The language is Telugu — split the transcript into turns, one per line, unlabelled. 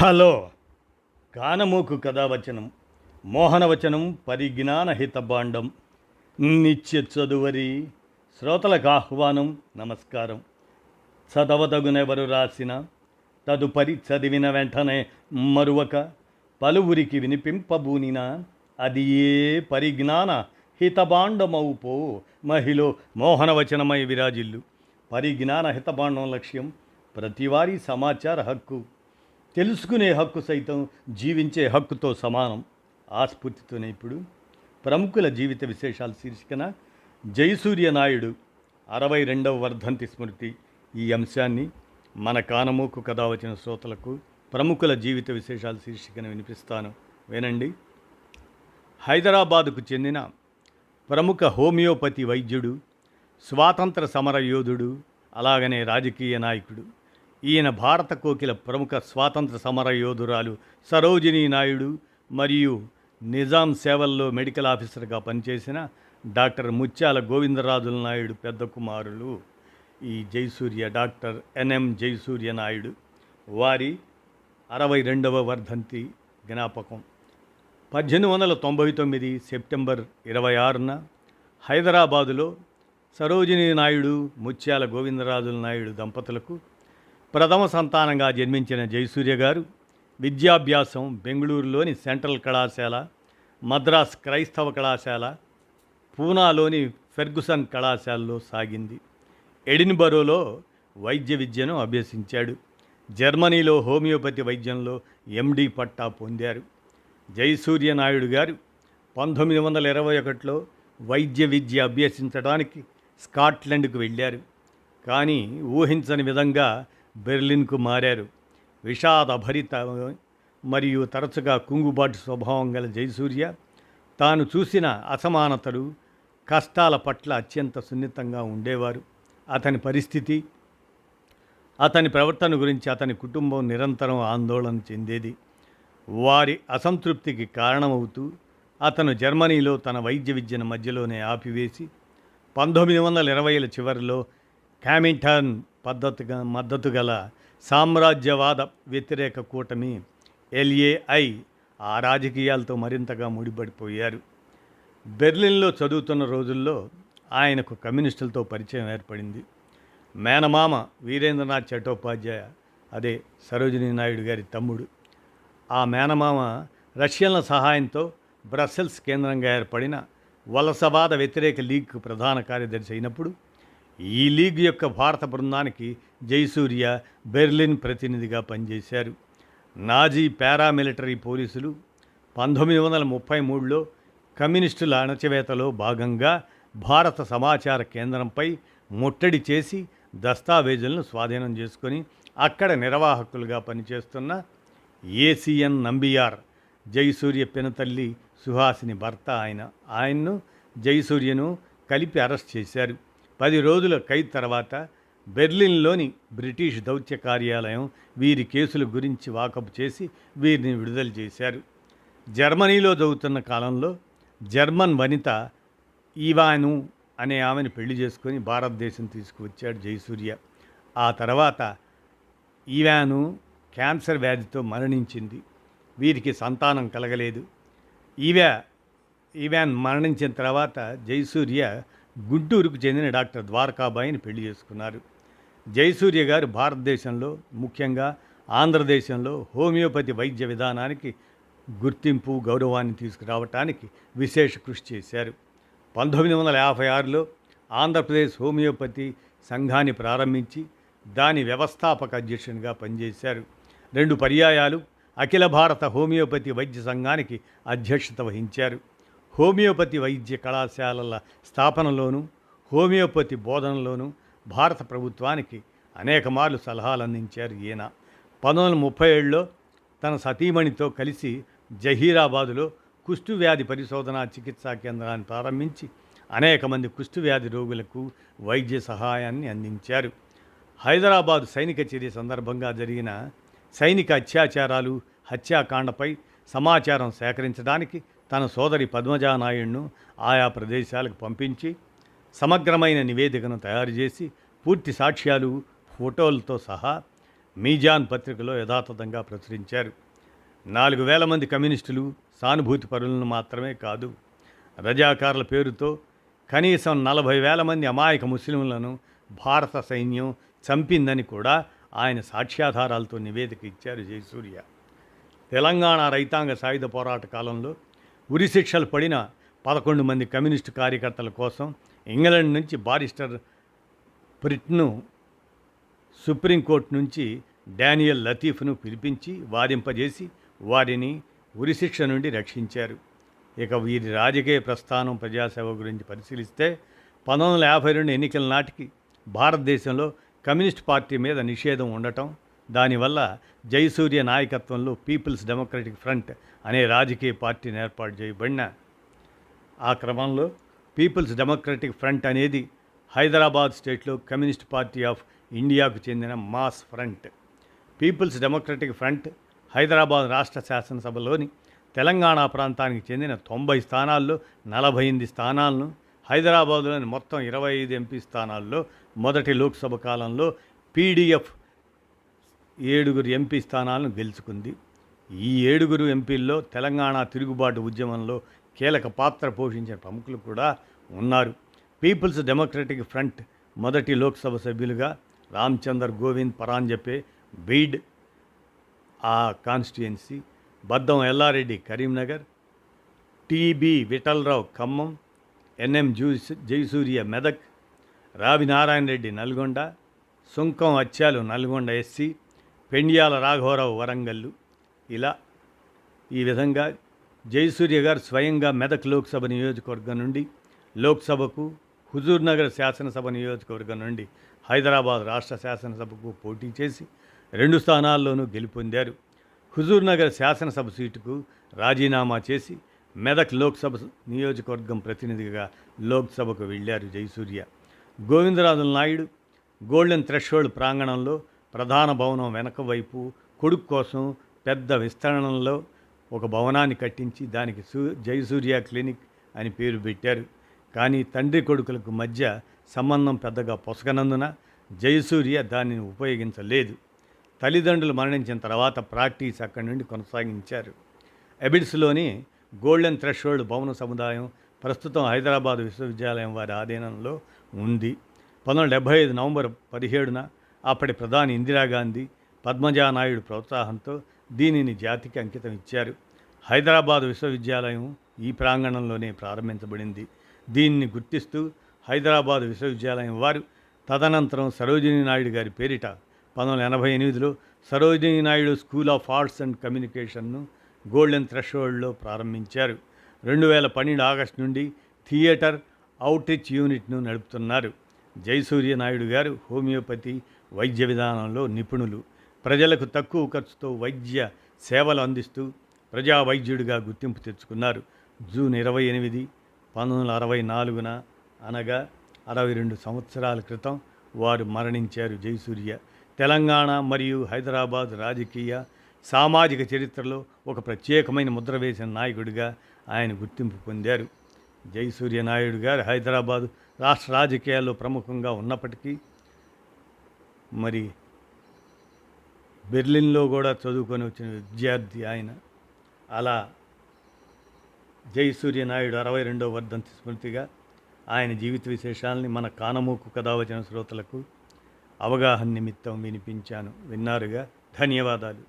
హలో కానమోకు కథావచనం మోహనవచనం పరిజ్ఞాన హితభాండం నిత్య చదువరి శ్రోతలకు ఆహ్వానం నమస్కారం. చదవదగునెవరు రాసిన తదుపరి చదివిన వెంటనే మరువక పలువురికి వినిపింపబూనిన అది ఏ పరిజ్ఞాన హితభాండమవుపో మహిళ మోహనవచనమై విరాజిల్లు. పరిజ్ఞాన హితభాండం లక్ష్యం ప్రతివారీ సమాచార హక్కు, తెలుసుకునే హక్కు సైతం జీవించే హక్కుతో సమానం. ఆ స్ఫూర్తితోనే ఇప్పుడు ప్రముఖుల జీవిత విశేషాలు శీర్షికన జయసూర్య నాయుడు 62వ వర్ధంతి స్మృతి ఈ అంశాన్ని మన కానమోకు కథ వచ్చిన శ్రోతలకు ప్రముఖుల జీవిత విశేషాలు శీర్షికన వినిపిస్తాను, వినండి. హైదరాబాదుకు చెందిన ప్రముఖ హోమియోపతి వైద్యుడు, స్వాతంత్ర సమర యోధుడు, అలాగనే రాజకీయ నాయకుడు. ఈయన భారత కోకిల ప్రముఖ స్వాతంత్ర సమర యోధురాలు సరోజినీ నాయుడు మరియు నిజాం సేవల్లో మెడికల్ ఆఫీసర్గా పనిచేసిన డాక్టర్ ముత్యాల గోవిందరాజుల నాయుడు పెద్ద కుమారులు ఈ జయసూర్య, డాక్టర్ ఎన్ఎం జయసూర్య నాయుడు. వారి 62వ వర్ధంతి జ్ఞాపకం 1899 సెప్టెంబర్ 26న హైదరాబాదులో సరోజినీ నాయుడు, ముత్యాల గోవిందరాజుల నాయుడు దంపతులకు ప్రథమ సంతానంగా జన్మించిన జయసూర్య గారు విద్యాభ్యాసం బెంగళూరులోని సెంట్రల్ కళాశాల, మద్రాస్ క్రైస్తవ కళాశాల, పూనాలోని ఫెర్గుసన్ కళాశాలలో సాగింది. ఎడిన్బరోలో వైద్య విద్యను అభ్యసించాడు. జర్మనీలో హోమియోపతి వైద్యంలో ఎండి పట్టా పొందారు. జయసూర్య నాయుడు గారు 1921లో వైద్య విద్య అభ్యసించడానికి స్కాట్లాండ్కు వెళ్ళారు. కానీ ఊహించని విధంగా బెర్లిన్కు మారారు. విషాదభరిత మరియు తరచుగా కుంగుబాటు స్వభావం గల జయసూర్య తాను చూసిన అసమానతలు, కష్టాల పట్ల అత్యంత సున్నితంగా ఉండేవారు. అతని పరిస్థితి, అతని ప్రవర్తన గురించి అతని కుటుంబం నిరంతరం ఆందోళన చెందేది. వారి అసంతృప్తికి కారణమవుతూ అతను జర్మనీలో తన వైద్య విద్యను మధ్యలోనే ఆపివేసి 1920ల చివరిలో కామింటాన్ మద్దతు గల సామ్రాజ్యవాద వ్యతిరేక కూటమి ఎల్ఏఐ ఆ రాజకీయాలతో మరింతగా ముడిపడిపోయారు. బెర్లిన్లో చదువుతున్న రోజుల్లో ఆయనకు కమ్యూనిస్టులతో పరిచయం ఏర్పడింది. మేనమామ వీరేంద్రనాథ్ చట్టోపాధ్యాయ, అదే సరోజినీ నాయుడు గారి తమ్ముడు. ఆ మేనమామ రష్యన్ల సహాయంతో బ్రస్సెల్స్ కేంద్రంగా ఏర్పడిన వలసవాద వ్యతిరేక లీగ్కు ప్రధాన కార్యదర్శి అయినప్పుడు ఈ లీగ్ యొక్క భారత బృందానికి జయసూర్య బెర్లిన్ ప్రతినిధిగా పనిచేశారు. నాజీ పారామిలిటరీ పోలీసులు 1933లో కమ్యూనిస్టుల అణచివేతలో భాగంగా భారత సమాచార కేంద్రంపై ముట్టడి చేసి దస్తావేజులను స్వాధీనం చేసుకొని అక్కడ నిర్వాహకులుగా పనిచేస్తున్న ఏసిఎన్ నంబియార్, జయసూర్య పినతల్లి సుహాసిని భర్త ఆయన్ను జయసూర్యను కలిపి అరెస్ట్ చేశారు. 10 రోజుల ఖైదు తర్వాత బెర్లిన్లోని బ్రిటిష్ దౌత్య కార్యాలయం వీరి కేసుల గురించి వాకపు చేసి వీరిని విడుదల చేశారు. జర్మనీలో చదువుతున్న కాలంలో జర్మన్ వనిత ఈవాను అనే ఆమెను పెళ్లి చేసుకొని భారతదేశం తీసుకువచ్చాడు జయసూర్య. ఆ తర్వాత ఈవాను క్యాన్సర్ వ్యాధితో మరణించింది. వీరికి సంతానం కలగలేదు. ఈవాన్ మరణించిన తర్వాత జయసూర్య గుంటూరుకు చెందిన డాక్టర్ ద్వారకాబాయిని పెళ్లి చేసుకున్నారు. జయసూర్య గారు భారతదేశంలో, ముఖ్యంగా ఆంధ్రదేశంలో హోమియోపతి వైద్య విధానానికి గుర్తింపు, గౌరవాన్ని తీసుకురావటానికి విశేష కృషి చేశారు. 1956లో ఆంధ్రప్రదేశ్ హోమియోపతి సంఘాన్ని ప్రారంభించి దాని వ్యవస్థాపక అధ్యక్షునిగా పనిచేశారు. 2 పర్యాయాలు అఖిల భారత హోమియోపతి వైద్య సంఘానికి అధ్యక్షత వహించారు. హోమియోపతి వైద్య కళాశాలల స్థాపనలోనూ హోమియోపతి బోధనలోనూ భారత ప్రభుత్వానికి అనేక మార్లు సలహాలు అందించారు ఈయన. 1937లో తన సతీమణితో కలిసి జహీరాబాదులో కుష్ఠువ్యాధి పరిశోధనా చికిత్సా కేంద్రాన్ని ప్రారంభించి అనేక మంది కుష్ఠువ్యాధి రోగులకు వైద్య సహాయాన్ని అందించారు. హైదరాబాదు సైనిక చర్య సందర్భంగా జరిగిన సైనిక అత్యాచారాలు, హత్యాకాండపై సమాచారం సేకరించడానికి తన సోదరి పద్మజానాయుడును ఆయా ప్రదేశాలకు పంపించి సమగ్రమైన నివేదికను తయారు చేసి పూర్తి సాక్ష్యాలు, ఫోటోలతో సహా మీజాన్ పత్రికలో యథాతథంగా ప్రచురించారు. 4,000 మంది కమ్యూనిస్టులు సానుభూతి పరులను మాత్రమే కాదు, రజాకార్ల పేరుతో కనీసం 40,000 మంది అమాయక ముస్లింలను భారత సైన్యం చంపిందని కూడా ఆయన సాక్ష్యాధారాలతో నివేదిక ఇచ్చారు జయసూర్య. తెలంగాణ రైతాంగ సాయుధ పోరాట కాలంలో ఉరిశిక్షలు పడిన 11 మంది కమ్యూనిస్టు కార్యకర్తల కోసం ఇంగ్లాండ్ నుంచి బారిస్టర్ ప్రిట్ను, సుప్రీంకోర్టు నుంచి డానియల్ లతీఫ్ను పిలిపించి వాదింపజేసి వారిని ఉరిశిక్ష నుండి రక్షించారు. ఇక వీరి రాజకీయ ప్రస్థానం, ప్రజాసేవ గురించి పరిశీలిస్తే 1952 ఎన్నికల నాటికి భారతదేశంలో కమ్యూనిస్ట్ పార్టీ మీద నిషేధం ఉండటం, దానివల్ల జయసూర్య నాయకత్వంలో పీపుల్స్ డెమోక్రటిక్ ఫ్రంట్ అనే రాజకీయ పార్టీని ఏర్పాటు చేయబడిన ఆ క్రమంలో పీపుల్స్ డెమోక్రటిక్ ఫ్రంట్ అనేది హైదరాబాద్ స్టేట్లో కమ్యూనిస్ట్ పార్టీ ఆఫ్ ఇండియాకు చెందిన mass front. People's democratic front Hyderabad రాష్ట్ర శాసనసభలోని తెలంగాణ ప్రాంతానికి చెందిన 90 స్థానాల్లో 48 స్థానాలను, హైదరాబాదులోని మొత్తం 25 ఎంపీ స్థానాల్లో మొదటి లోక్సభ కాలంలో పీడీఎఫ్ 7 ఎంపీ స్థానాలను గెలుచుకుంది. ఈ 7 ఎంపీల్లో తెలంగాణ తిరుగుబాటు ఉద్యమంలో కీలక పాత్ర పోషించిన ప్రముఖులు కూడా ఉన్నారు. పీపుల్స్ డెమోక్రటిక్ ఫ్రంట్ మొదటి లోక్సభ సభ్యులుగా రామచందర్ గోవింద్ పరాంజపే బీడ్ ఆ కాన్స్టిట్యుయెన్సీ, బద్దం ఎల్లారెడ్డి కరీంనగర్, టీబీ విఠలరావు ఖమ్మం, ఎన్ఎం జయసూర్య మెదక్, రావి నారాయణ రెడ్డి నల్గొండ, సుంకం అత్యాలు నల్గొండ ఎస్సీ, పెండ్యాల రాఘవరావు వరంగల్లు. ఇలా ఈ విధంగా జయసూర్య గారు స్వయంగా మెదక్ లోక్సభ నియోజకవర్గం నుండి లోక్సభకు, హుజూర్నగర్ శాసనసభ నియోజకవర్గం నుండి హైదరాబాద్ రాష్ట్ర శాసనసభకు పోటీ చేసి 2 స్థానాల్లోనూ గెలుపొందారు. హుజూర్నగర్ శాసనసభ సీటుకు రాజీనామా చేసి మెదక్ లోక్సభ నియోజకవర్గం ప్రతినిధిగా లోక్సభకు వెళ్ళారు జయసూర్య. గోవిందరాజుల నాయుడు గోల్డెన్ థ్రెషోల్డ్ ప్రాంగణంలో ప్రధాన భవనం వెనక వైపు కొడుకు కోసం పెద్ద విస్తరణలో ఒక భవనాన్ని కట్టించి దానికి జయసూర్య క్లినిక్ అని పేరు పెట్టారు. కానీ తండ్రి కొడుకులకు మధ్య సంబంధం పెద్దగా పొసగనందున జయసూర్య దానిని ఉపయోగించలేదు. తల్లిదండ్రులు మరణించిన తర్వాత ప్రాక్టీస్ అక్కడి నుండి కొనసాగించారు. ఎబిడ్స్లోని గోల్డెన్ థ్రెషోల్డ్ భవన సముదాయం ప్రస్తుతం హైదరాబాద్ విశ్వవిద్యాలయం వారి ఆధీనంలో ఉంది. 1975 నవంబర్ 17న అప్పటి ప్రధాని ఇందిరాగాంధీ, పద్మజానాయుడు ప్రోత్సాహంతో దీనిని జాతికి అంకితం ఇచ్చారు. హైదరాబాద్ విశ్వవిద్యాలయం ఈ ప్రాంగణంలోనే ప్రారంభించబడింది. దీన్ని గుర్తిస్తూ హైదరాబాద్ విశ్వవిద్యాలయం వారు తదనంతరం సరోజినీ నాయుడు గారి పేరిట 1988లో Sarojini Naidu school of arts and కమ్యూనికేషన్ను గోల్డెన్ థ్రెషోల్డ్లో ప్రారంభించారు. 2012 ఆగస్టు నుండి థియేటర్ అవుట్రీచ్ యూనిట్ను నడుపుతున్నారు. జయసూర్య నాయుడు గారు హోమియోపతి వైద్య విధానంలో నిపుణులు. ప్రజలకు తక్కువ ఖర్చుతో వైద్య సేవలు అందిస్తూ ప్రజా వైద్యుడిగా గుర్తింపు తెచ్చుకున్నారు. జూన్ 28, 1964న అనగా 62 సంవత్సరాల క్రితం వారు మరణించారు. జయసూర్య తెలంగాణ మరియు హైదరాబాద్ రాజకీయ, సామాజిక చరిత్రలో ఒక ప్రత్యేకమైన ముద్ర వేసిన నాయకుడిగా ఆయన గుర్తింపు పొందారు. జయసూర్య నాయుడు గారు హైదరాబాద్ రాష్ట్ర రాజకీయాల్లో ప్రముఖంగా ఉన్నప్పటికీ మరి బెర్లిన్లో కూడా చదువుకొని వచ్చిన విద్యార్థి ఆయన. అలా జయసూర్య నాయుడు 62వ వర్ధంతి స్మృతిగా ఆయన జీవిత విశేషాలని మన కానమూకు కథ వచ్చిన శ్రోతలకు అవగాహన నిమిత్తం వినిపించాను. విన్నారుగా, ధన్యవాదాలు.